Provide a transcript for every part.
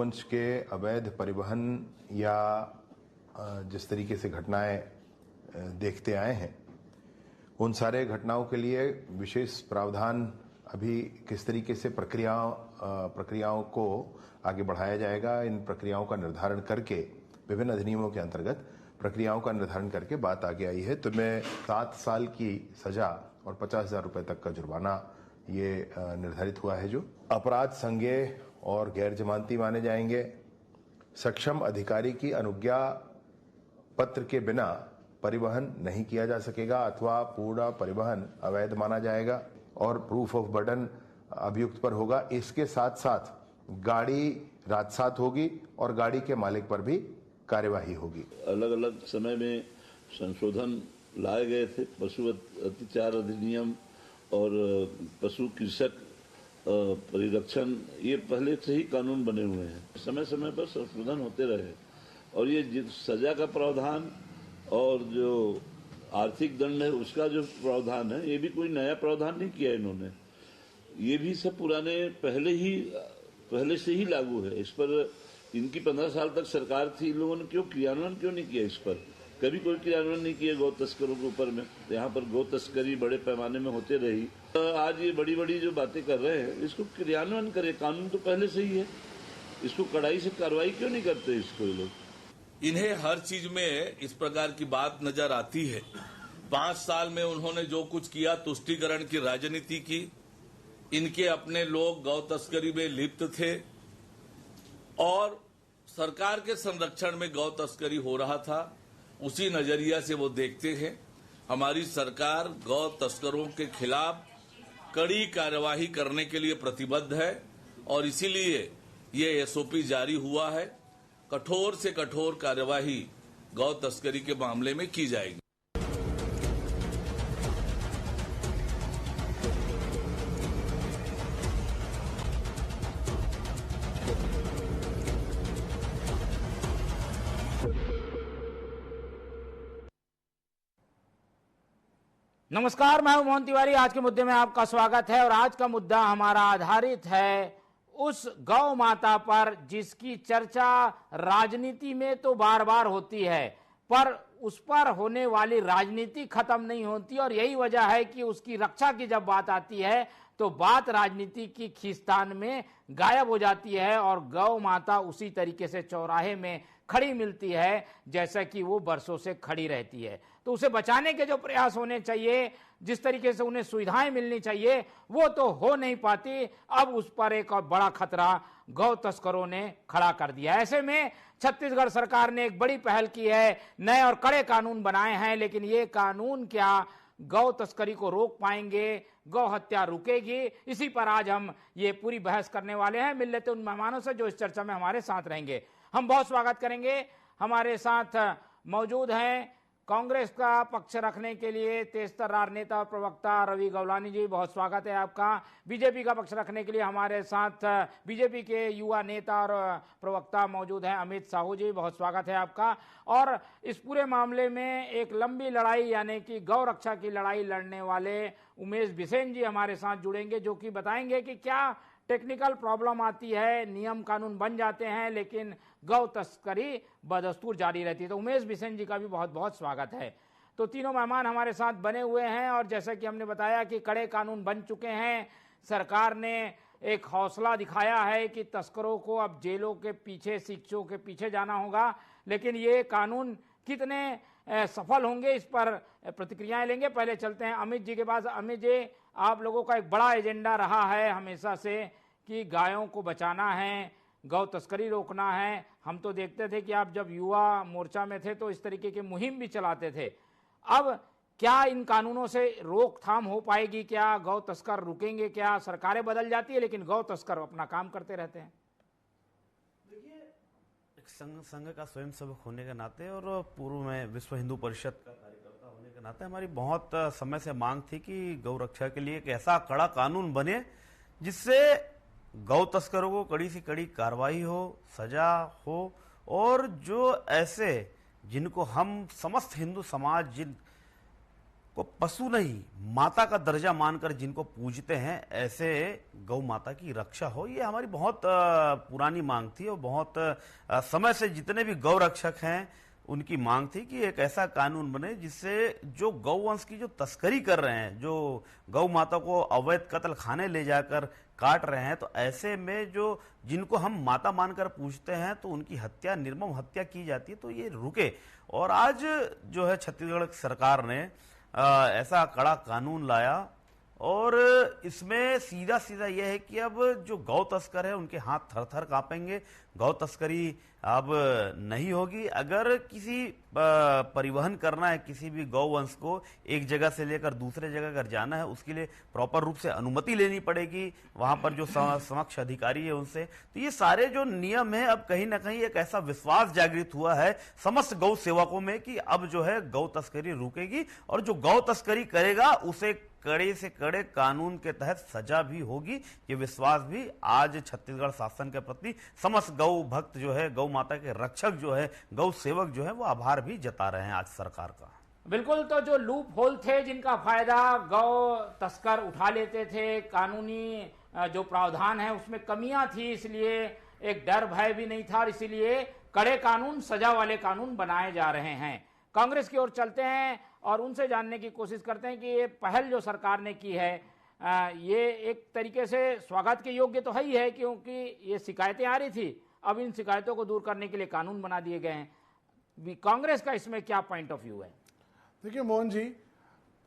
गोवंश के अवैध परिवहन या जिस तरीके से घटनाएं देखते आए हैं, उन सारे घटनाओं के लिए विशेष प्रावधान अभी किस तरीके से प्रक्रियाओं को आगे बढ़ाया जाएगा, इन प्रक्रियाओं का निर्धारण करके विभिन्न अधिनियमों के अंतर्गत प्रक्रियाओं का निर्धारण करके बात आगे आई है। तो मैं 7 साल की सजा और 50,000 रुपए तक का जुर्माना ये निर्धारित हुआ है। जो अपराध संज्ञेय और गैर जमानती माने जाएंगे। सक्षम अधिकारी की अनुज्ञा पत्र के बिना परिवहन नहीं किया जा सकेगा अथवा पूरा परिवहन अवैध माना जाएगा और प्रूफ ऑफ बर्डन अभियुक्त पर होगा। इसके साथ साथ गाड़ी राजसात होगी और गाड़ी के मालिक पर भी कार्यवाही होगी। अलग अलग समय में संशोधन लाए गए थे, पशु अत्याचार अधिनियम और पशु कृषक परिरक्षण, ये पहले से ही कानून बने हुए हैं। समय समय पर संशोधन होते रहे और ये सजा का प्रावधान और जो आर्थिक दंड है उसका जो प्रावधान है, ये भी कोई नया प्रावधान नहीं किया इन्होंने। ये भी सब पुराने पहले से ही लागू है। इस पर इनकी 15 साल तक सरकार थी, इन लोगों ने क्रियान्वयन क्यों नहीं किया? इस पर कभी कोई क्रियान्वयन नहीं किया गौ तस्करों के ऊपर में। यहाँ पर गौ तस्करी बड़े पैमाने में होते रही। आज ये बड़ी बड़ी जो बातें कर रहे हैं, इसको क्रियान्वयन करे। कानून तो पहले से ही है, इसको कड़ाई से कार्रवाई क्यों नहीं करते इसको ये लोग? इन्हें हर चीज में इस प्रकार की बात नजर आती है। 5 साल में उन्होंने जो कुछ किया, तुष्टीकरण की राजनीति की। इनके अपने लोग गौ तस्करी में लिप्त थे और सरकार के संरक्षण में गौ तस्करी हो रहा था। उसी नजरिया से वो देखते हैं। हमारी सरकार गौ तस्करों के खिलाफ कड़ी कार्यवाही करने के लिए प्रतिबद्ध है और इसीलिए ये एसओपी जारी हुआ है। कठोर से कठोर कार्यवाही गौ तस्करी के मामले में की जाएगी। नमस्कार, मैं हूं मोहन तिवारी। आज के मुद्दे में आपका स्वागत है और आज का मुद्दा हमारा आधारित है उस गौ माता पर जिसकी चर्चा राजनीति में तो बार बार होती है, पर उस पर होने वाली राजनीति खत्म नहीं होती और यही वजह है कि उसकी रक्षा की जब बात आती है तो बात राजनीति की खींचतान में गायब हो जाती है और गौ माता उसी तरीके से चौराहे में खड़ी मिलती है जैसा कि वो बरसों से खड़ी रहती है। तो उसे बचाने के जो प्रयास होने चाहिए, जिस तरीके से उन्हें सुविधाएं मिलनी चाहिए, वो तो हो नहीं पाती। अब उस पर एक और बड़ा खतरा गौ तस्करों ने खड़ा कर दिया। ऐसे में छत्तीसगढ़ सरकार ने एक बड़ी पहल की है, नए और कड़े कानून बनाए हैं, लेकिन ये कानून क्या गौ तस्करी को रोक पाएंगे, गौ हत्या रुकेगी? इसी पर आज हम ये पूरी बहस करने वाले हैं। मिल लेते उन मेहमानों से जो इस चर्चा में हमारे साथ रहेंगे। हम बहुत स्वागत करेंगे। हमारे साथ मौजूद हैं कांग्रेस का पक्ष रखने के लिए तेजतर्रार नेता और प्रवक्ता रवि गवलानी जी, बहुत स्वागत है आपका। बीजेपी का पक्ष रखने के लिए हमारे साथ बीजेपी के युवा नेता और प्रवक्ता मौजूद हैं अमित साहू जी, बहुत स्वागत है आपका। और इस पूरे मामले में एक लंबी लड़ाई यानी कि गौ रक्षा की लड़ाई लड़ने वाले उमेश बिसेन जी हमारे साथ जुड़ेंगे, जो कि बताएंगे कि क्या टेक्निकल प्रॉब्लम आती है, नियम कानून बन जाते हैं लेकिन गौ तस्करी बदस्तूर जारी रहती है। तो उमेश बिसेन जी का भी बहुत बहुत स्वागत है। तो तीनों मेहमान हमारे साथ बने हुए हैं और जैसा कि हमने बताया कि कड़े कानून बन चुके हैं। सरकार ने एक हौसला दिखाया है कि तस्करों को अब जेलों के पीछे, शिक्षों के पीछे जाना होगा, लेकिन ये कानून कितने सफल होंगे, इस पर प्रतिक्रियाएं लेंगे। पहले चलते हैं अमित जी के पास। अमित जी, आप लोगों का एक बड़ा एजेंडा रहा है हमेशा से कि गायों को बचाना है, गौ तस्करी रोकना है। हम तो देखते थे कि आप जब युवा मोर्चा में थे तो इस तरीके की मुहिम भी चलाते थे। अब क्या इन कानूनों से रोकथाम हो पाएगी? क्या गौ तस्कर रुकेंगे? क्या सरकारें बदल जाती है लेकिन गौ तस्कर अपना काम करते रहते हैं? एक संघ का स्वयंसेवक होने के नाते और पूर्व में विश्व हिंदू परिषद का कार्यकर्ता होने के नाते हमारी बहुत समय से मांग थी कि गौ रक्षा के लिए एक ऐसा कड़ा कानून बने जिससे गौ तस्करों को कड़ी से कड़ी कार्रवाई हो, सजा हो और जो ऐसे जिनको हम समस्त हिंदू समाज जिन को पशु नहीं माता का दर्जा मानकर जिनको पूजते हैं, ऐसे गौ माता की रक्षा हो, ये हमारी बहुत पुरानी मांग थी और बहुत समय से जितने भी गौ रक्षक हैं उनकी मांग थी कि एक ऐसा कानून बने जिससे जो गौवंश की जो तस्करी कर रहे हैं, जो गौ माता को अवैध कत्ल खाने ले जाकर काट रहे हैं, तो ऐसे में जो जिनको हम माता मानकर पूछते हैं तो उनकी हत्या, निर्मम हत्या की जाती है, तो ये रुके। और आज जो है छत्तीसगढ़ सरकार ने ऐसा कड़ा कानून लाया और इसमें सीधा सीधा यह है कि अब जो गौ तस्कर है उनके हाथ थर थर कांपेंगे। गौ तस्करी अब नहीं होगी। अगर किसी परिवहन करना है किसी भी गौवंश को एक जगह से लेकर दूसरे जगह अगर जाना है, उसके लिए प्रॉपर रूप से अनुमति लेनी पड़ेगी वहां पर जो समक्ष अधिकारी है उनसे। तो ये सारे जो नियम है, अब कहीं ना कहीं एक ऐसा विश्वास जागृत हुआ है समस्त गौ सेवकों में कि अब जो है गौ तस्करी रुकेगी और जो गौ तस्करी करेगा उसे कड़े से कड़े कानून के तहत सजा भी होगी। ये विश्वास भी आज छत्तीसगढ़ शासन के प्रति समस्त गौ भक्त जो है, गौ माता के रक्षक जो है, गौ सेवक जो है, वो आभार भी जता रहे हैं आज सरकार का। बिल्कुल। तो जो लूप होल थे जिनका फायदा गौ तस्कर उठा लेते थे, कानूनी जो प्रावधान है उसमें कमियां थी, इसलिए एक डर भय भी नहीं था और इसीलिए कड़े कानून, सजा वाले कानून बनाए जा रहे हैं। कांग्रेस की ओर चलते हैं और उनसे जानने की कोशिश करते हैं कि ये पहल जो सरकार ने की है ये एक तरीके से स्वागत के योग्य तो है ही है, क्योंकि ये शिकायतें आ रही थी, अब इन शिकायतों को दूर करने के लिए कानून बना दिए गए हैं। कांग्रेस का इसमें क्या पॉइंट ऑफ व्यू है? देखिए मोहन जी,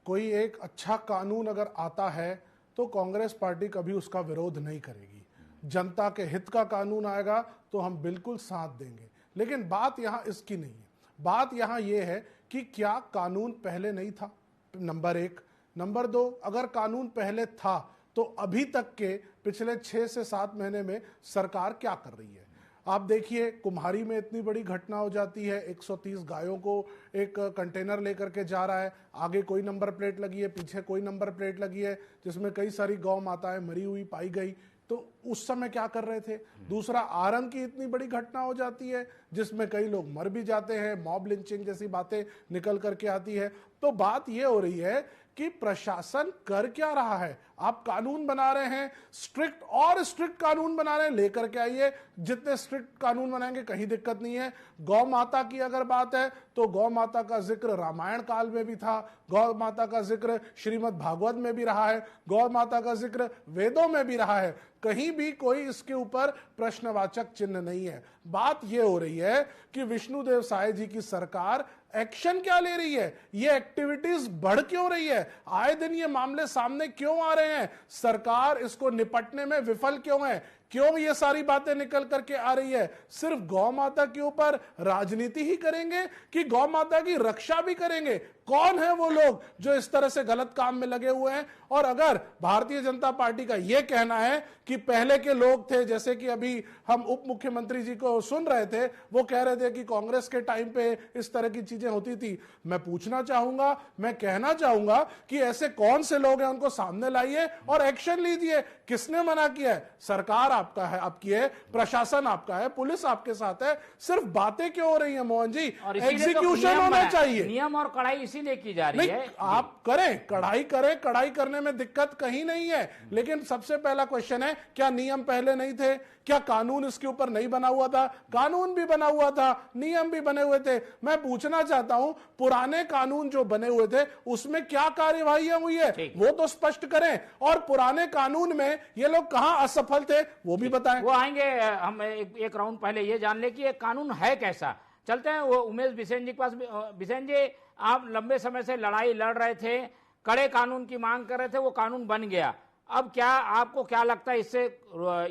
कोई एक अच्छा कानून अगर आता है तो कांग्रेस पार्टी कभी उसका विरोध नहीं करेगी। जनता के हित का कानून आएगा तो हम बिल्कुल साथ देंगे। लेकिन बात यहाँ इसकी नहीं है। बात यहाँ ये है कि क्या कानून पहले नहीं था, नंबर एक। नंबर दो, अगर कानून पहले था तो अभी तक के पिछले 6 से 7 महीने में सरकार क्या कर रही है? आप देखिए, कुम्हारी में इतनी बड़ी घटना हो जाती है, 130 गायों को एक कंटेनर लेकर के जा रहा है, आगे कोई नंबर प्लेट लगी है, पीछे कोई नंबर प्लेट लगी है, जिसमें कई सारी गौ माताएं मरी हुई पाई गई। तो उस समय क्या कर रहे थे? दूसरा, आरंग की इतनी बड़ी घटना हो जाती है जिसमें कई लोग मर भी जाते हैं, मॉब लिंचिंग जैसी बातें निकल करके आती है। तो बात यह हो रही है कि प्रशासन कर क्या रहा है? आप कानून बना रहे हैं, स्ट्रिक्ट और स्ट्रिक्ट कानून बना रहे हैं, लेकर के आइए। जितने स्ट्रिक्ट कानून बनाएंगे कहीं दिक्कत नहीं है। गौ माता की अगर बात है तो गौ माता का जिक्र रामायण काल में भी था, गौ माता का जिक्र श्रीमद् भागवत में भी रहा है, गौ माता का जिक्र वेदों में भी रहा है। कहीं भी कोई इसके ऊपर प्रश्नवाचक चिन्ह नहीं है। बात यह हो रही है कि विष्णुदेव साय जी की सरकार एक्शन क्या ले रही है, ये एक्टिविटीज बढ़ क्यों रही है, आए दिन ये मामले सामने क्यों आ रहे हैं, सरकार इसको निपटने में विफल क्यों है, क्यों ये सारी बातें निकल करके आ रही है? सिर्फ गौ माता के ऊपर राजनीति ही करेंगे कि गौ माता की रक्षा भी करेंगे? कौन है वो लोग जो इस तरह से गलत काम में लगे हुए हैं? और अगर भारतीय जनता पार्टी का यह कहना है कि पहले के लोग थे, जैसे कि अभी हम उप मुख्यमंत्री जी को सुन रहे थे, वो कह रहे थे कि कांग्रेस के टाइम पे इस तरह की चीजें होती थी, मैं पूछना चाहूंगा, मैं कहना चाहूंगा कि ऐसे कौन से लोग हैं, उनको सामने लाइए और एक्शन लीजिए। किसने मना किया है? सरकार आपका है, आपकी है, प्रशासन आपका है, पुलिस आपके साथ है। सिर्फ बातें क्यों हो रही है मोहन जी? एग्जीक्यूशन होना चाहिए। नियम और कड़ाई इसीलिए की जा रही है। आप करें, कड़ाई करने में दिक्कत कहीं नहीं है, लेकिन सबसे पहला क्वेश्चन है, क्या नियम पहले नहीं थे? क्या कानून इसके ऊपर नहीं बना हुआ था? कानून भी बना हुआ था, नियम भी बने हुए थे। मैं पूछना चाहता हूं, पुराने कानून जो बने हुए थे उसमें क्या कार्यवाही हुई है, वो तो स्पष्ट करें। और पुराने कानून में ये लोग कहां असफल थे वो भी बताएं। वो आएंगे। हम एक राउंड पहले ये जान ले कि ये कानून है कैसा। चलते हैं वो उमेश बिसेन जी के पास। बिसेन जी, आप लंबे समय से लड़ाई लड़ रहे थे, कड़े कानून की मांग कर रहे थे, वो कानून बन गया। अब क्या आपको क्या लगता है, इससे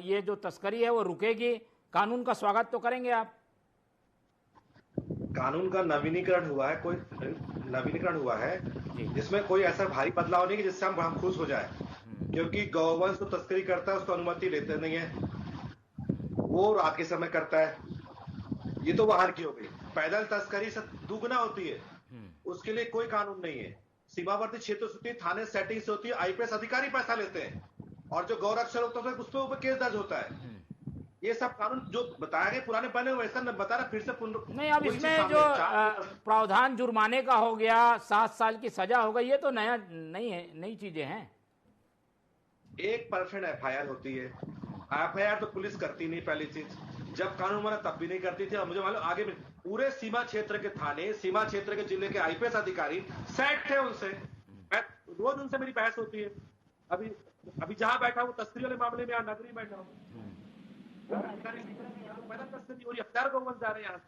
ये जो तस्करी है वो रुकेगी? कानून का स्वागत तो करेंगे आप? कानून का नवीनीकरण हुआ है, कोई नवीनीकरण हुआ है जिसमें कोई ऐसा भारी बदलाव नहीं कि जिससे हम खुश हो जाए, क्योंकि गौवंश तो तस्करी करता है उसको अनुमति लेते नहीं है, वो रात के समय करता है। ये तो बाहर की हो गई। पैदल तस्करी से दुगना होती है, उसके लिए कोई कानून नहीं है। सीमावर्ती क्षेत्र से होती है, थाने सेटिंग से होती है, आईपीएस अधिकारी पैसा लेते हैं और जो गौरक्षक होता है उस पर ऊपर केस दर्ज होता है। ये सब कानून जो बताया गया पुराने बने वैसा न बता रहा, फिर से नहीं, अब इसमें जो प्रावधान जुर्माने का हो गया, 7 साल की सजा हो गई, ये तो नया नहीं है, नई चीजें हैं। 1% FIR होती है, FIR तो पुलिस करती नहीं, पहली चीज। जब कानून बना तब भी नहीं करती थी। और मुझे मालूम आगे में पूरे सीमा क्षेत्र के थाने, सीमा क्षेत्र के जिले के IPS अधिकारी सेट है उनसे, रोज उनसे मेरी बहस होती है। अभी जहां बैठा हूं तस्करी वाले मामले में, नगरी बैठा हूं, तस्करी हो रही है, हथियार गौवंश जा रहे हैं यहाँ से।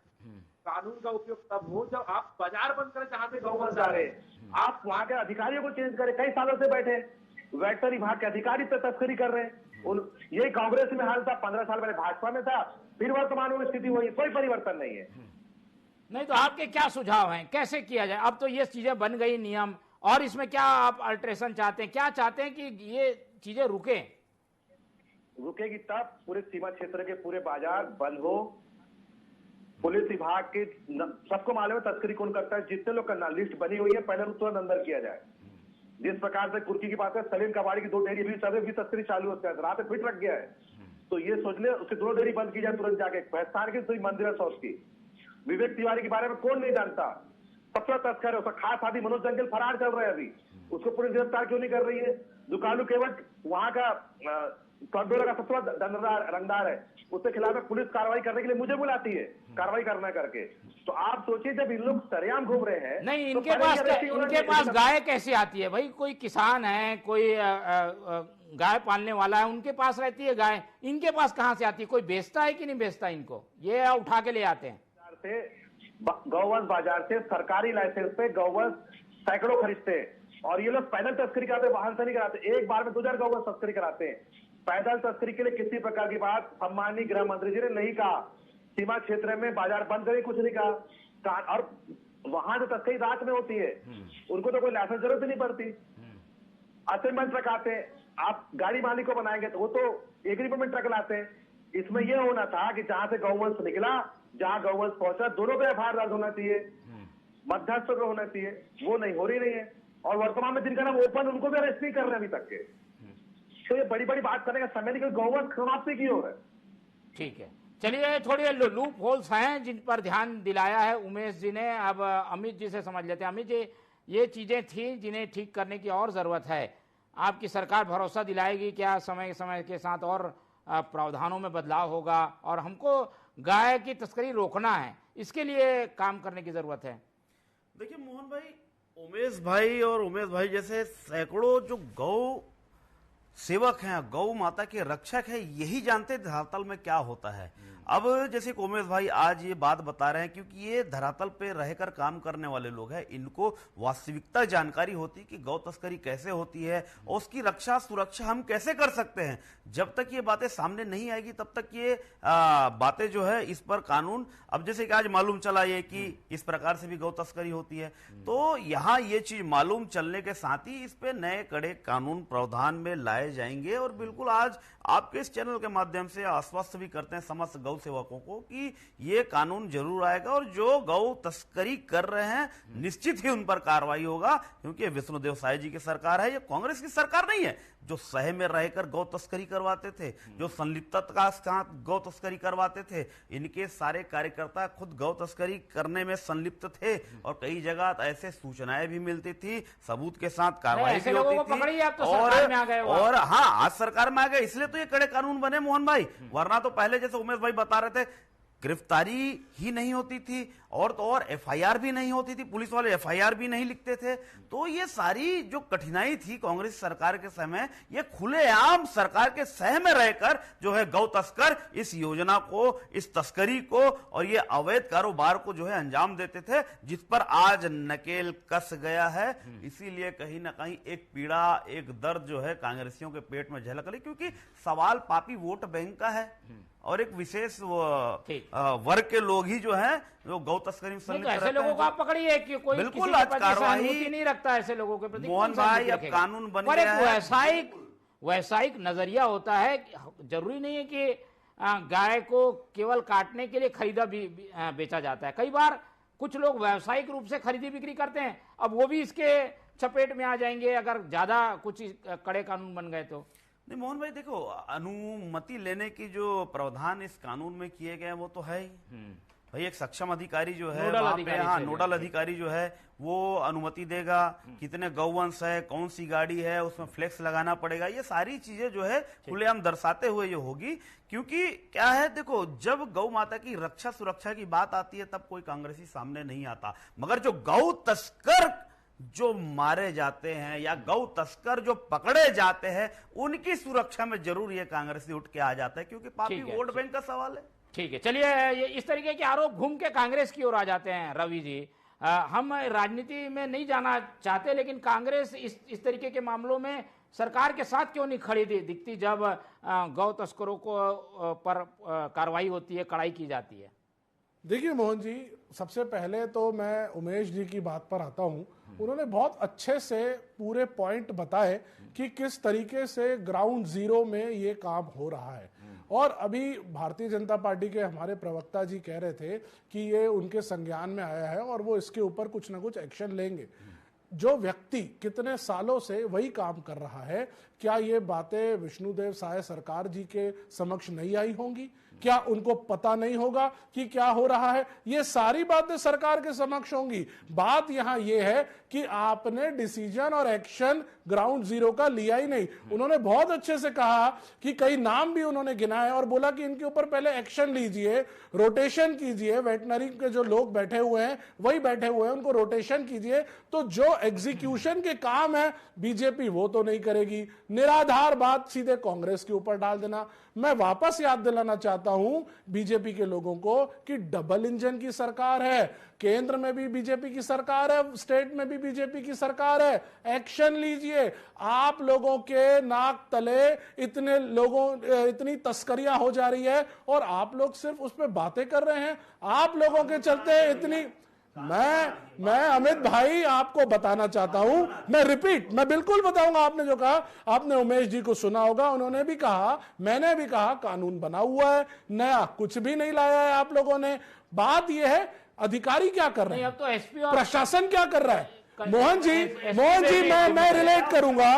कानून का उपयोग तब हो जब आप बाजार बंद करें जहां से गौवंश जा रहे हैं, आप वहां के अधिकारियों को चेंज करें। कई सालों से बैठे वेटनरी विभाग के अधिकारी पे तस्करी कर रहे हैं। यही कांग्रेस में हाल था, 15 साल पहले भाजपा में था, फिर वर्तमान में स्थिति हुई, कोई परिवर्तन नहीं है। नहीं तो आपके क्या सुझाव हैं, कैसे किया जाए? अब तो ये चीजें बन गई नियम, और इसमें क्या आप अल्ट्रेशन चाहते हैं, क्या चाहते हैं कि ये चीजें रुकेगी तब पूरे सीमा क्षेत्र के पूरे बाजार बंद हो। पुलिस विभाग के सबको मालूम है तस्करी कौन करता है, जितने लोग का लिस्ट बनी हुई है पहले तुरंत अंदर किया जाए। जिस प्रकार से कुर्की की बात है, सलीम कबाड़ी की 2 डेयरी भी तस्करी चालू होता है, रात में फिट रख गया है, तो ये सोच ले उसकी 2 डेयरी बंद की जाए तुरंत जाके। भैंसार की मंदिर है सौस की, विवेक तिवारी के बारे में कौन नहीं जानता, 17 तस्कर है, उसका खास आदमी मनोज जंगल फरार चल रहा है अभी, उसको पुलिस गिरफ्तार क्यों नहीं कर रही है? दुकालू केवट वहां का का सबसे बड़ा रंगदार है, उसके खिलाफ पुलिस कार्रवाई करने के लिए मुझे बुलाती है, कार्रवाई करना करके। तो आप सोचिए जब इन लोग सरेआम घूम रहे हैं, नहीं तो इनके पास गाय कैसे आती है भाई? कोई किसान है, कोई गाय पालने वाला है, उनके पास रहती है गाय, इनके पास कहां से आती है? कोई बेचता है कि नहीं बेचता इनको? ये उठा के ले आते हैं गौवंश बाजार से, सरकारी लाइसेंस पे गौवंश सैकड़ों खरीदते हैं, और ये लोग पैदल तस्करी कराते, वाहन से नहीं कराते। एक बार में 2000 गौवंश तस्करी कराते हैं। पैदल तस्करी के लिए किसी प्रकार की बात सम्माननीय गृह मंत्री जी ने नहीं कहा। सीमा क्षेत्र में बाजार बंद करें, कुछ नहीं कहा। और वहां जो तस्करी रात में होती है, उनको तो कोई लाइसेंस जरूरत ही नहीं पड़ती। असेंबल ट्रक आते हैं, आप गाड़ी मालिक को बनाएंगे तो वो तो एग्रीमेंट ट्रक लाते हैं। इसमें यह होना था कि जहां से गौवंश निकला, जहां गौवंश पहुंचा, दोनों पे FIR दर्ज होना चाहिए, मध्यस्थ पे होना चाहिए, वो नहीं हो रही है। और वर्तमान में जिनका नाम ओपन, उनको भी अरेस्ट नहीं कर रहे अभी तक के। तो ये बड़ी बड़ी बात करने का समय नहीं, गौवंश समाप्ति की ओर है। ठीक है, चलिए थोड़ी लूप होल्स हैं जिन पर ध्यान दिलाया है उमेश जी ने। अब अमित जी से समझ लेते हैं। अमित जी, ये चीजें थी जिन्हें ठीक करने की और जरूरत है, आपकी सरकार भरोसा दिलाएगी क्या समय समय के साथ और प्रावधानों में बदलाव होगा? और हमको गाय की तस्करी रोकना है, इसके लिए काम करने की जरूरत है। देखिए मोहन भाई, उमेश भाई और उमेश भाई जैसे सैकड़ों जो गौ सेवक हैं, गौ माता के रक्षक हैं, यही जानते धरातल में क्या होता है। अब जैसे उमेश भाई आज ये बात बता रहे हैं, क्योंकि ये धरातल पे रहकर काम करने वाले लोग हैं, इनको वास्तविकता जानकारी होती है कि गौ तस्करी कैसे होती है और उसकी रक्षा सुरक्षा हम कैसे कर सकते हैं। जब तक ये बातें सामने नहीं आएगी तब तक ये बातें जो है इस पर कानून, अब जैसे कि आज मालूम चला ये कि इस प्रकार से भी गौ तस्करी होती है, तो यहाँ ये चीज मालूम चलने के साथ ही इस पे नए कड़े कानून प्रावधान में लाए जाएंगे। और बिल्कुल आज आपके इस चैनल के माध्यम से आश्वस्त भी करते हैं समस्त गौ सेवकों को कि ये कानून जरूर आएगा, और जो गौ तस्करी कर रहे हैं निश्चित ही उन पर कार्रवाई होगा, क्योंकि विष्णुदेव साय जी की सरकार है, ये कांग्रेस की सरकार नहीं है। जो सह में रहकर गौ तस्करी करवाते थे, जो संलिप्तता के साथ गौ तस्करी करवाते थे, इनके सारे कार्यकर्ता खुद गौ तस्करी करने में संलिप्त थे, और कई जगह ऐसे सूचनाएं भी मिलती थी, सबूत के साथ कार्रवाई भी होती थी। और हाँ, आज सरकार में आ गए, इसलिए तो ये कड़े कानून बने मोहन भाई, वरना तो पहले जैसे उमेश भाई बता रहे थे गिरफ्तारी ही नहीं होती थी, और तो और FIR भी नहीं होती थी, पुलिस वाले FIR भी नहीं लिखते थे। तो ये सारी जो कठिनाई थी कांग्रेस सरकार के समय, ये खुलेआम सरकार के सह में रहकर जो है गौ तस्कर इस योजना को, इस तस्करी को और ये अवैध कारोबार को जो है अंजाम देते थे, जिस पर आज नकेल कस गया है। इसीलिए कहीं ना कहीं एक पीड़ा, एक दर्द जो है कांग्रेसियों के पेट में झलक रही, क्योंकि सवाल पापी वोट बैंक का है, और एक विशेष वर्ग के लोग ही जो हैं जो गौ तस्करी में संलिप्त रहते हैं। ऐसे लोगों को आप पकड़िए कि कोई बिल्कुल आज कार्रवाई नहीं रखता ऐसे लोगों के प्रति। मोहन भाई, अब कानून बन गया है। वैसायिक नजरिया होता है, जरूरी नहीं है कि गाय को केवल काटने के लिए खरीदा भी बेचा जाता है। कई बार कुछ लोग व्यावसायिक रूप से खरीदी बिक्री करते हैं, अब वो भी इसके चपेट में आ जाएंगे अगर ज्यादा कुछ कड़े कानून बन गए तो। नहीं मोहन भाई देखो, अनुमति लेने की जो प्रावधान इस कानून में किए गए वो तो है ही भाई। एक सक्षम अधिकारी जो है वहां पे, हाँ, नोडल अधिकारी जो है वो अनुमति देगा, कितने गौवंश है, कौन सी गाड़ी है, उसमें फ्लेक्स लगाना पड़ेगा, ये सारी चीजें जो है खुलेआम दर्शाते हुए ये होगी। क्योंकि क्या है देखो, जब गौ माता की रक्षा सुरक्षा की बात आती है तब कोई कांग्रेसी सामने नहीं आता, मगर जो गौ तस्कर जो मारे जाते हैं या गौ तस्कर जो पकड़े जाते हैं उनकी सुरक्षा में जरूर ये कांग्रेसी उठ के आ जाता है, क्योंकि पापी वोट बैंक का सवाल है। ठीक है, चलिए ये इस तरीके के आरोप घूम के कांग्रेस की ओर आ जाते हैं रवि जी। हम राजनीति में नहीं जाना चाहते, लेकिन कांग्रेस इस तरीके के मामलों में सरकार के साथ क्यों नहीं खड़ी दिखती जब गौ तस्करों को पर कार्रवाई होती है, कड़ाई की जाती है? देखिए मोहन जी, सबसे पहले तो मैं उमेश जी की बात पर आता हूं। उन्होंने बहुत अच्छे से पूरे पॉइंट बताए कि किस तरीके से ग्राउंड जीरो में ये काम हो रहा है। और अभी भारतीय जनता पार्टी के हमारे प्रवक्ता जी कह रहे थे कि ये उनके संज्ञान में आया है और वो इसके ऊपर कुछ ना कुछ एक्शन लेंगे। जो व्यक्ति कितने सालों से वही काम कर रहा है, क्या ये बातें विष्णुदेव साय सरकार जी के समक्ष नहीं आई होंगी? क्या उनको पता नहीं होगा कि क्या हो रहा है? ये सारी बातें सरकार के समक्ष होंगी। बात यहां ये है कि आपने डिसीजन और एक्शन ग्राउंड जीरो का लिया ही नहीं। उन्होंने बहुत अच्छे से कहा कि कई नाम भी उन्होंने गिनाए और बोला कि इनके ऊपर पहले एक्शन लीजिए, रोटेशन कीजिए, वेटनरी के जो लोग बैठे हुए हैं वही बैठे हुए हैं, उनको रोटेशन कीजिए। तो जो एग्जीक्यूशन के काम है बीजेपी वो तो नहीं करेगी, निराधार बात सीधे कांग्रेस के ऊपर डाल देना। मैं वापस याद दिलाना चाहता हूं बीजेपी के लोगों को कि डबल इंजन की सरकार है, केंद्र में भी बीजेपी की सरकार है, स्टेट में भी बीजेपी की सरकार है। एक्शन लीजिए। आप लोगों के नाक तले इतनी तस्करियां हो जा रही है और आप लोग सिर्फ उस पर बातें कर रहे हैं। आप लोगों के चलते इतनी मैं अमित भाई आपको बताना चाहता हूं, मैं बिल्कुल बताऊंगा। आपने जो कहा, आपने उमेश जी को सुना होगा, उन्होंने भी कहा, मैंने भी कहा, कानून बना हुआ है, नया कुछ भी नहीं लाया है आप लोगों ने। बात यह है अधिकारी क्या कर रहे हैं, अब तो एसपी और प्रशासन क्या कर रहा है। मोहन जी मैं रिलेट करूंगा।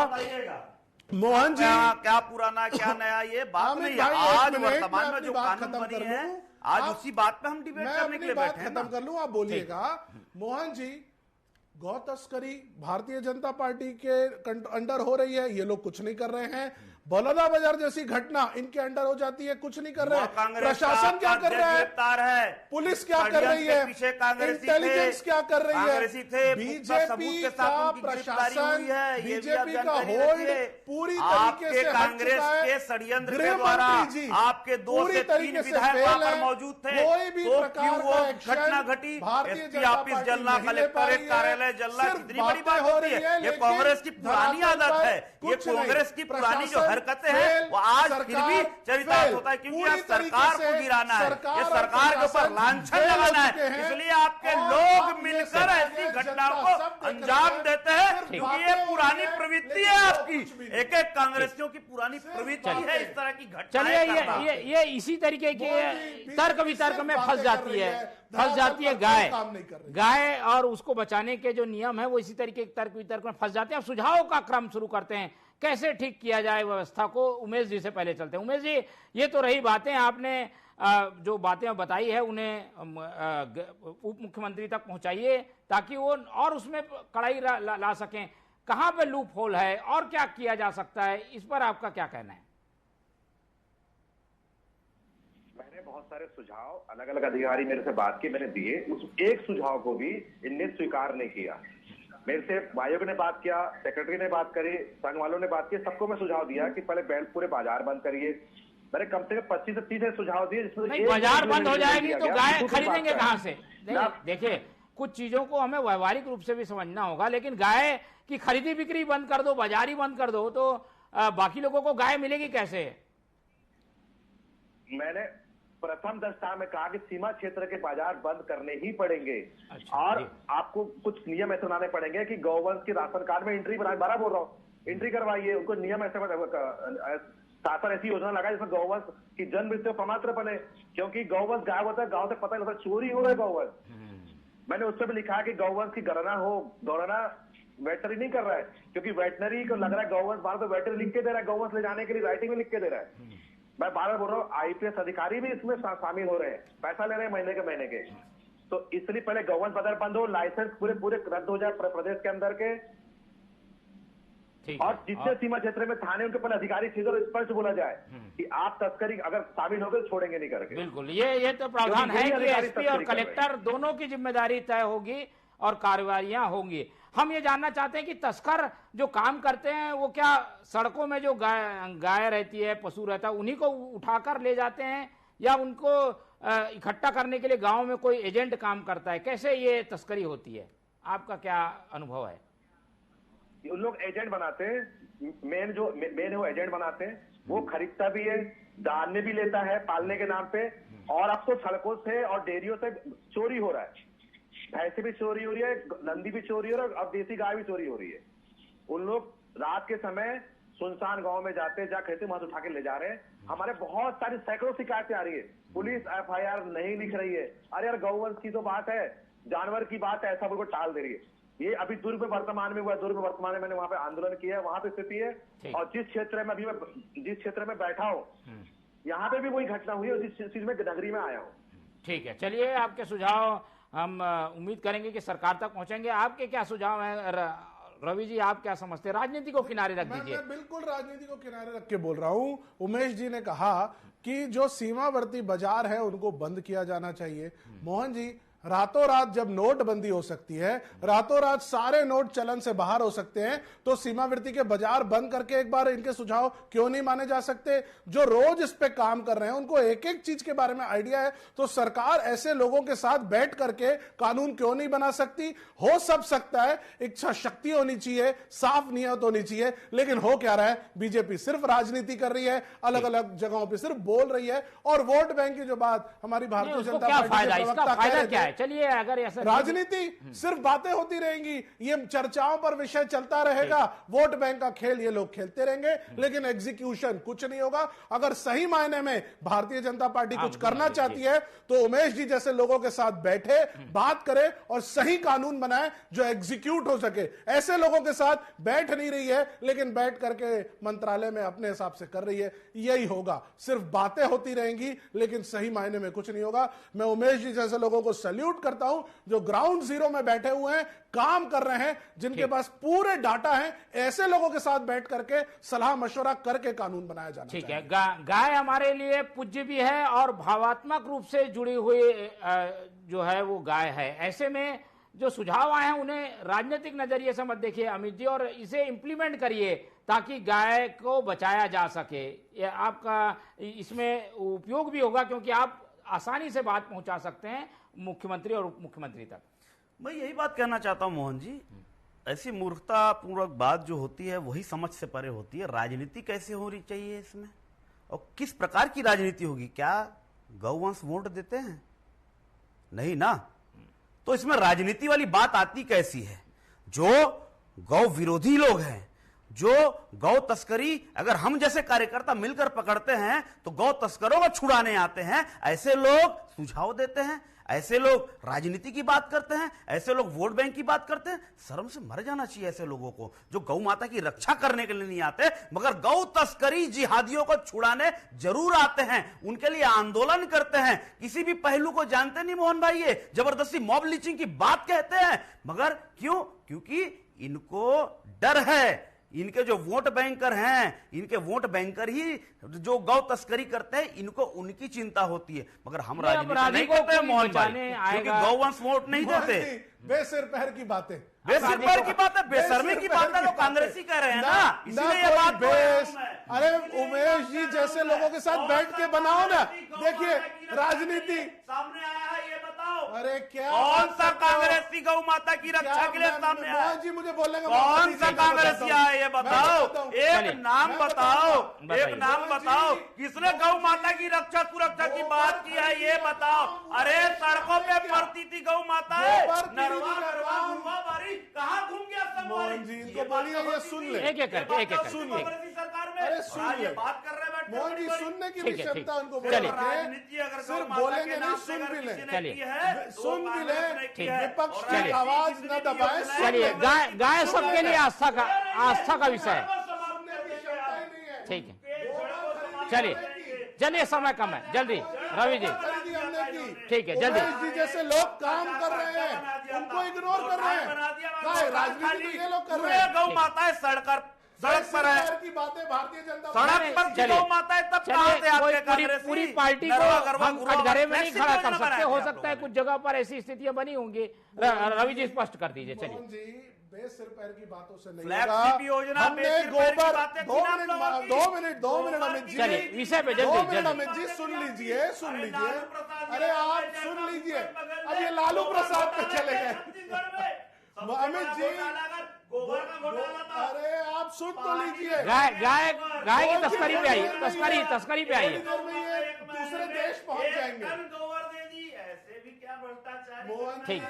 मोहन जी, क्या पुराना क्या नया ये बात नहीं है। आज वर्तमान में जो कानून बनी है, आज उसी बात पे हम डिबेट करने के लिए बैठे हैं। खत्म कर लूं, आप बोलिएगा। मोहन जी, गौ तस्करी भारतीय जनता पार्टी के अंडर हो रही है, ये लोग कुछ नहीं कर रहे हैं। बलौदाबाजार जैसी घटना इनके अंडर हो जाती है, कुछ नहीं कर रहे हैं। प्रशासन क्या कर रहा है, पुलिस क्या कर रही है, इंटेलिजेंस क्या कर रही है, बीजेपी का प्रशासन, बीजेपी का होल्ड पूरी तरीके से कांग्रेस के षड्यंत्र के द्वारा आपके 2 से 3 विधायक वहां पर मौजूद थे। कोई भी प्रकार का घटना घटी, एसपी ऑफिस जलना, कलेक्टरेट कार्यालय जलना, कितनी बड़ी बात होती है। ये कांग्रेस की पुरानी आदत है, ये कांग्रेस की पुरानी जो हरकतें हैं वो आज फिर भी चरितार्थ होता है, क्योंकि आप सरकार को गिराना है, ये सरकार के ऊपर लांछन लगाना है। इसलिए आपके लोग मिलकर ऐसी घटनाओं को अंजाम देते हैं, क्योंकि ये पुरानी प्रवृत्ति है आपकी, एक कांग्रेसियों की पुरानी प्रवृत्ति है इस तरह की घटना। चलिए ये इसी तरीके के तर्क वितर्क में फंस जाती है गाय और उसको बचाने के जो नियम है वो इसी तरीके के तर्क वितर्क में फंस जाते हैं। अब सुझाव का क्रम शुरू करते हैं, कैसे ठीक किया जाए व्यवस्था को। उमेश जी से पहले चलते हैं। उमेश जी, ये तो रही बातें, आपने जो बातें बताई है उन्हें उप मुख्यमंत्री तक पहुंचाइए ताकि वो और उसमें कड़ाई ला सकें। कहां पे लूप होल है और क्या किया जा सकता है, इस पर आपका क्या कहना है? मैंने बहुत सारे सुझाव अलग अलग अधिकारी मेरे से बात की, मैंने दिए, उस एक सुझाव को भी इनने स्वीकार नहीं किया। मेरे से आयोग ने बात किया, सेक्रेटरी ने बात करी, संघ वालों ने बात की, सबको मैं सुझाव दिया कि पहले पूरे बाजार बंद करिए। मैंने कम से कम 25 से 30 सुझाव दिए, जिसमें बाजार बंद हो जाएगी तो गाय खरीदेंगे कहां से? देखिए, कुछ चीजों को हमें व्यवहारिक रूप से भी समझना होगा, लेकिन गाय की खरीदी बिक्री बंद कर दो, बाजार ही बंद कर दो, तो बाकी लोगों को गाय मिलेगी कैसे? मैंने प्रथम दस्ता में कहा कि सीमा क्षेत्र के बाजार बंद करने ही पड़ेंगे। और आपको कुछ नियम ऐसे बनाने पड़ेंगे कि गौवंश की राशन कार्ड में एंट्री बनाए, बारह बोल रहा हूँ, एंट्री करवाइए, उनको नियम ऐसे शासन ऐसी योजना लगाए जिसमें गौवंश की जन्म मृत्यु प्रमात्र बने, क्योंकि गौवंश गायब होता है, गांव से पता नहीं होता, चोरी हो रहा है गौवंश। मैंने उसमें भी लिखा कि गौवंश की गणना हो, गणना वेटनरी नहीं कर रहा है, क्योंकि वेटनरी को लग रहा है गवर्नमेंट बार तो वेटनरी लिख के दे रहा है, गवर्नमेंट ले जाने के लिए राइटिंग में लिख के दे रहा है। मैं बार बार बोल रहा हूँ आईपीएस अधिकारी भी इसमें शामिल हो रहे हैं, पैसा ले रहे हैं महीने के। तो इसलिए पहले गवर्नमेंट बाजार बंद हो, लाइसेंस पूरे रद्द हो जाए प्रदेश के अंदर के, और जितने सीमा क्षेत्र में थाने उनके पहले अधिकारी सीधे और स्पष्ट बोला जाए कि आप तस्करी अगर शामिल हो गए तो छोड़ेंगे नहीं करके। बिल्कुल, ये तो प्रावधान है कि एसपी और कलेक्टर दोनों की जिम्मेदारी तय होगी और कार्रवाइयां होंगी। हम ये जानना चाहते हैं कि तस्कर जो काम करते हैं वो क्या सड़कों में जो गाय रहती है, पशु रहता है, उन्हीं को उठाकर ले जाते हैं या उनको इकट्ठा करने के लिए गांव में कोई एजेंट काम करता है? कैसे ये तस्करी होती है, आपका क्या अनुभव है? उन लोग एजेंट बनाते हैं, मेन वो एजेंट बनाते हैं, वो खरीदता भी है, दान में भी लेता है पालने के नाम पे, और अब तो सड़कों से और डेयरियों से चोरी हो रहा है, भैंसे भी चोरी हो रही है, नंदी भी चोरी हो रहा है, और देसी गाय भी चोरी हो रही है। उन लोग रात के समय सुनसान गांव में जाते हैं, जहाँ कहते वहां उठा के ले जा रहे हैं। हमारे बहुत सारी सैकड़ों शिकायतें आ रही है, पुलिस एफआईआर नहीं लिख रही है। अरे यार गौवंश की तो बात है, जानवर की बात है, ऐसा बिल्कुल टाल दे रही है। ये अभी दुर्ग में वर्तमान में हुआ, दुर्ग में वर्तमान में मैंने वहां पे आंदोलन किया है, वहां पे स्थिति है। और जिस क्षेत्र में अभी मैं जिस क्षेत्र में बैठा हूँ, यहाँ पे भी वही घटना हुई है, जिस चीज में नगरी में आया हूँ। ठीक है, चलिए आपके सुझाव हम उम्मीद करेंगे कि सरकार तक पहुंचेंगे। आपके क्या सुझाव है रवि जी, आप क्या समझते हैं? राजनीति को किनारे रख दीजिए। मैं बिल्कुल राजनीति को किनारे रख के बोल रहा हूं। उमेश जी ने कहा कि जो सीमावर्ती बाजार है उनको बंद किया जाना चाहिए। मोहन जी, रातों रात जब नोटबंदी हो सकती है, रातों रात सारे नोट चलन से बाहर हो सकते हैं, तो सीमावर्ती के बाजार बंद करके एक बार इनके सुझाव क्यों नहीं माने जा सकते? जो रोज इस पे काम कर रहे हैं उनको एक एक चीज के बारे में आइडिया है, तो सरकार ऐसे लोगों के साथ बैठ करके कानून क्यों नहीं बना सकती? हो सब सकता है, इच्छा शक्ति होनी चाहिए, साफ नियत होनी चाहिए, लेकिन हो क्या रहा है? बीजेपी सिर्फ राजनीति कर रही है, अलग अलग जगहों पर सिर्फ बोल रही है, और वोट बैंक की जो बात हमारी भारतीय जनता पार्टी के चलिए, अगर ऐसा राजनीति सिर्फ बातें होती रहेंगी, ये चर्चाओं पर विषय चलता रहेगा, वोट बैंक का खेल ये लोग खेलते रहेंगे, लेकिन एग्जीक्यूशन कुछ नहीं होगा। अगर सही मायने में भारतीय जनता पार्टी कुछ करना चाहती है तो उमेश जी जैसे लोगों के साथ बैठे, बात करे और सही कानून बनाए जो एग्जीक्यूट हो सके। ऐसे लोगों के साथ बैठ नहीं रही है, लेकिन बैठ करके मंत्रालय में अपने हिसाब से कर रही है। यही होगा, सिर्फ बातें होती रहेंगी लेकिन सही मायने में कुछ नहीं होगा। मैं उमेश जी जैसे लोगों को सैल्यूट करता हूं जो ग्राउंड जीरो में बैठे हुए हैं, काम कर रहे हैं, जिनके पास पूरे डाटा हैं। ऐसे लोगों के साथ बैठ करके सलाह मशवरा करके कानून बनाया जाना चाहिए। ठीक है, गाय हमारे लिए पूज्य भी है और भावात्मक रूप से जुड़ी हुई जो है वो गाय है। ऐसे में जो सुझाव आए हैं उन्हें राजनीतिक नजरिए से मत देखिए अमित जी, और इसे इंप्लीमेंट करिए ताकि गाय को बचाया जा सके। ये आपका इसमें उपयोग भी होगा, क्योंकि आप आसानी से बात पहुंचा सकते हैं मुख्यमंत्री और उप मुख्यमंत्री तक। मैं यही बात कहना चाहता हूं मोहन जी, ऐसी मूर्खतापूर्वक बात जो होती है वही समझ से परे होती है। राजनीति कैसे होनी चाहिए इसमें, और किस प्रकार की राजनीति होगी? क्या गौवंश वोट देते हैं? नहीं ना। तो इसमें राजनीति वाली बात आती कैसी है? जो गौ विरोधी लोग हैं, जो गौ तस्करी अगर हम जैसे कार्यकर्ता मिलकर पकड़ते हैं तो गौ तस्करों को छुड़ाने आते हैं, ऐसे लोग सुझाव देते हैं, ऐसे लोग राजनीति की बात करते हैं, ऐसे लोग वोट बैंक की बात करते हैं। शर्म से मर जाना चाहिए ऐसे लोगों को, जो गौ माता की रक्षा करने के लिए नहीं आते, मगर गौ तस्करी जिहादियों को छुड़ाने जरूर आते हैं, उनके लिए आंदोलन करते हैं। किसी भी पहलू को जानते नहीं मोहन भाई, ये जबरदस्ती मॉब लिंचिंग की बात कहते हैं, मगर क्यों? क्योंकि इनको डर है। इनके जो वोट बैंकर हैं, इनके वोट बैंकर ही जो गौ तस्करी करते हैं, इनको उनकी चिंता होती है। मगर हम राजनीति नहीं करते मोहन भाई, क्योंकि गौवंश वोट नहीं देते। बेसिर पैर की बातें, बेसिर पैर की बात है, बेशर्मी की बात है, जो कांग्रेसी कह रहे हैं ना, इसलिए ये बात बेस। अरे उमेश जी जैसे लोगों के साथ बैठ के बनाओ ना। देखिए राजनीति सामने आया है, ये बताओ। अरे क्या कौन सा कांग्रेसी गौ माता की रक्षा के लिए सामने आया? जी मुझे बोलने का कौन सा कांग्रेसी आया ये बताओ, एक नाम बताओ, एक नाम बताओ, किसने गौ माता की रक्षा सुरक्षा की बात की है ये बताओ। अरे सड़कों पे पड़ती थी गौ माता है, कहाँ घूम गया मोहन जी, इनको बोलिए ये सुन ले, एक एक करके सुन ले सरकार में। अरे सुन ले, बात कर रहे मोहन जी सुनने की भी ठीक है, क्षमता उनको चलिए। सिर्फ बोलेंगे नहीं, सुन भी ले, सुन भी ले, विपक्ष की आवाज न दबाए। चलिए, गाय सबके लिए आस्था का विषय है। ठीक है, चलिए समय कम है, जल्दी रवि जी। ठीक है, जल्दी। जी जैसे लोग काम कर रहे हैं उनको इग्नोर कर रहे हैं, राजनीति में ये लोग कर रहे हैं। गौ माताएं सड़क पर है की बातें भारतीय जनता सड़क पर गौ माताएं तब कहां से आपके कांग्रेस पूरी पार्टी को हम कटघरे में नहीं खड़ा कर सकते। हो सकता है कुछ जगह पर ऐसी स्थितियां बनी होंगी। रवि जी स्पष्ट कर दीजिए। चलिए, बेसिर पैर की बातों से नहीं फ्लैगशिप योजना, हमने गोबर 2 मिनट अमित जी, चलिए विषय पे जल्दी अमित जी सुन लीजिए। अरे आप सुन लीजिए, अब ये लालू प्रसाद पे चले गए अमित जी। अरे आप सुन तो लीजिए। गाय की तस्करी पे आई, तस्करी पे आई। दूसरे देश पहुंच जाएंगे। ठीक,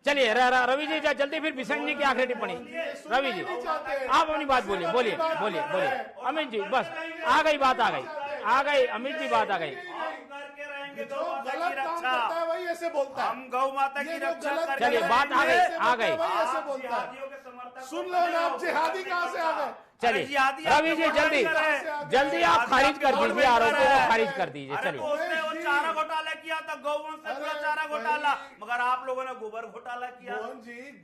चलिए रवि जी जल्दी, फिर बिशन जी की आखिरी टिप्पणी। रवि जी आप अपनी बात बोलिए। अमित जी बस आ गई बात, आ गई अमित जी, बात आ गई। जो गलत काम करता है वही ऐसे बोलता है। हम गौ माता की रक्षा करेंगे। चलिए, बात आ गई। वही ऐसे बोलता है। सुन लो ना, आप जिहादी कहाँ से आ गए? चलिए रवि जी जल्दी आप खारिज कर दीजिए, आरोपों को खारिज कर दीजिए। चलिए, चारा घोटाला किया था, गौवंश से पूरा चारा घोटाला, मगर आप लोगों ने गोबर घोटाला किया।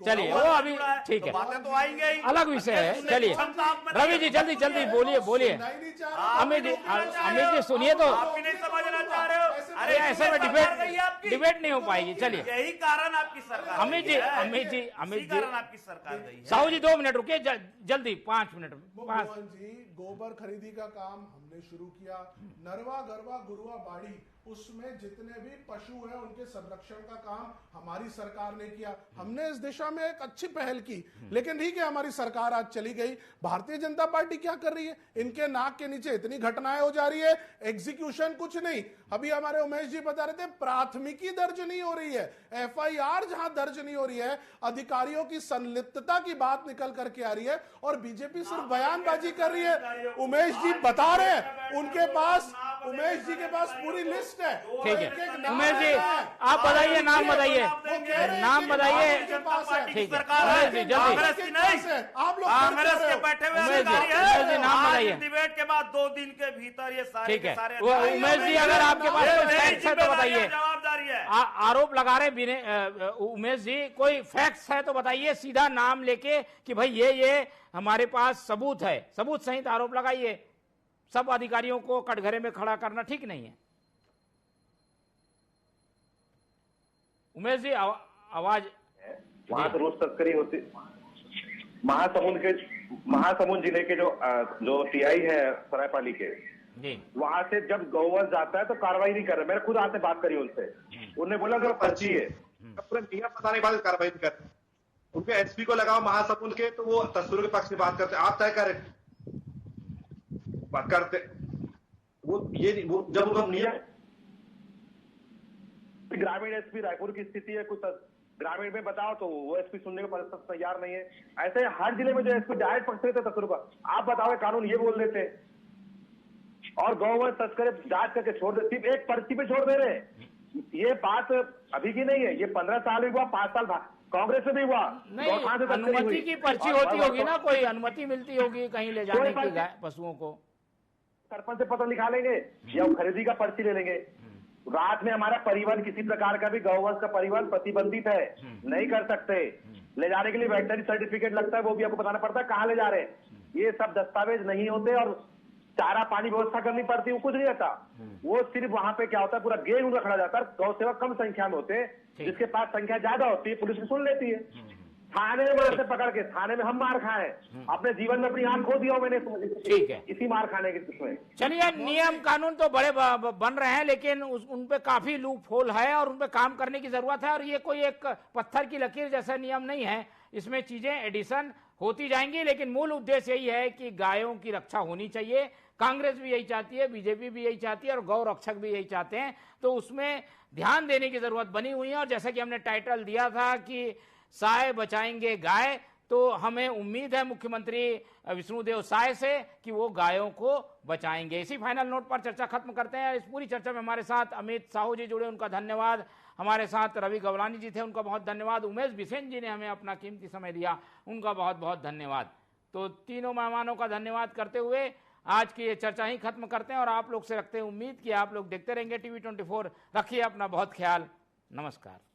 चलिए वो अभी ठीक है, बातें तो आएंगे ही, अलग विषय है। चलिए रवि जी जल्दी बोलिए। अमित जी सुनिए तो, आप भी नहीं समझना चाह रहे हो। अरे ऐसे में डिबेट नहीं हो पाएगी। चलिए, यही कारण आपकी सरकार, अमित जी कारण आपकी सरकार गई है। साहू जी 2 मिनट रुकिए, जल्दी 5 मिनट। मोहन जी, गोबर खरीदी का काम हमने शुरू किया। नरवा गरवा गुरुआ बाड़ी, उसमें जितने भी पशु हैं उनके संरक्षण का काम हमारी सरकार ने किया। हमने इस दिशा में एक अच्छी पहल की। लेकिन ठीक है, हमारी सरकार आज चली गई। भारतीय जनता पार्टी क्या कर रही है? इनके नाक के नीचे इतनी घटनाएं हो जा रही है, एग्जीक्यूशन कुछ नहीं। अभी हमारे उमेश जी बता रहे थे प्राथमिकी दर्ज नहीं हो रही है, FIR जहां दर्ज नहीं हो रही है, अधिकारियों की संलिप्तता की बात निकल करके आ रही है और बीजेपी सिर्फ बयानबाजी कर रही है। उमेश जी बता रहे हैं, उनके पास, उमेश जी के पास पूरी लिस्ट है। ठीक है उमेश जी, आप बताइए, नाम बताइए। ठीक है उमेश जी जल्दी, आप लोग कांग्रेस के बैठे हुए अधिकारी उमेश जी नाम बताइए। डिबेट के बाद 2 दिन के भीतर ये सारे ठीक है, सारे उमेश जी अगर आपके पास कोई फैक्ट्स है तो बताइए। जवाबदारी है। आरोप लगा रहे उमेश जी, कोई फैक्ट्स है तो बताइए, सीधा नाम लेके कि भाई ये हमारे पास सबूत है, सबूत सहित आरोप लगाइए। सब अधिकारियों को कटघरे में खड़ा करना ठीक नहीं है। उमेश जी आवाज। वहां से रोज तस्करी होती। महासमुंद जिले के जो TI है सरायपाली के, वहां से जब गौवंश जाता है तो कार्रवाई नहीं कर रहे। मैंने खुद आते बात करी उनसे, उन्होंने बोला कि पर्ची है, पूरा नियम बताने के बाद कार्रवाई नहीं करते। उनके SP को लगाओ महासमुंद के, तो वो तस्करों के पक्ष में बात करते। आप तय करें करते वो जब उनका नियम। ग्रामीण SP रायपुर की स्थिति है, कुछ ग्रामीण में बताओ तो वो SP सुनने को तैयार नहीं है। ऐसे हर जिले में जो SP डायरेक्ट पकड़ते थे तस्करों का, आप बताओ कानून ये बोल देते और गौवंश तस्कर जांच करके छोड़ दे, सिर्फ एक पर्ची पे छोड़ दे रहे। ये बात अभी की नहीं है, ये 15 साल भी हुआ, 5 साल कांग्रेस में भी हुआ। नहीं, अनुमति की पर्ची होती होगी ना, कोई अनुमति मिलती होगी कहीं ले जाने की पशुओं को। सरपंच से पत्र लिखा लेंगे या खरीदी का पर्ची ले लेंगे। रात में हमारा परिवहन, किसी प्रकार का भी गौवंश का परिवहन प्रतिबंधित है, नहीं कर सकते। ले जाने के लिए वेटनरी सर्टिफिकेट लगता है, वो भी आपको बताना पड़ता है कहाँ ले जा रहे हैं। ये सब दस्तावेज नहीं होते और चारा पानी व्यवस्था करनी पड़ती है, वो कुछ नहीं रहता। वो सिर्फ वहां पे क्या होता है, पूरा गेम रखा जाता है। गौ सेवक कम संख्या में होते हैं, जिसके पास संख्या ज्यादा होती है पुलिस सुन लेती है। थाने में से पकड़ के, थाने में हम मार खाए, अपने जीवन में अपनी आंख खो दिया मैंने। ठीक है, इसी मार खाने के उसमें। चलिए, नियम कानून तो बड़े बन रहे हैं, लेकिन उन पे काफी लूप होल है और उन पे काम करने की जरूरत है। और ये कोई एक पत्थर की लकीर जैसा नियम नहीं है, इसमें चीजें एडिशन होती जाएंगी। लेकिन मूल उद्देश्य यही है कि गायों की रक्षा होनी चाहिए। कांग्रेस भी यही चाहती है, बीजेपी भी यही चाहती है और गौ रक्षक भी यही चाहते हैं। तो उसमें ध्यान देने की जरूरत बनी हुई है। और जैसा कि हमने टाइटल दिया था कि साय बचाएंगे गाय, तो हमें उम्मीद है मुख्यमंत्री विष्णुदेव साय से कि वो गायों को बचाएंगे। इसी फाइनल नोट पर चर्चा खत्म करते हैं। इस पूरी चर्चा में हमारे साथ अमित साहू जी जुड़े, उनका धन्यवाद। हमारे साथ रवि गवलानी जी थे, उनका बहुत धन्यवाद। उमेश बिसेन जी ने हमें अपना कीमती समय दिया, उनका बहुत बहुत धन्यवाद। तो तीनों मेहमानों का धन्यवाद करते हुए आज की ये चर्चा ही खत्म करते हैं और आप लोग से रखते हैं उम्मीद कि आप लोग देखते रहेंगे TV 24। रखिए अपना बहुत ख्याल। नमस्कार।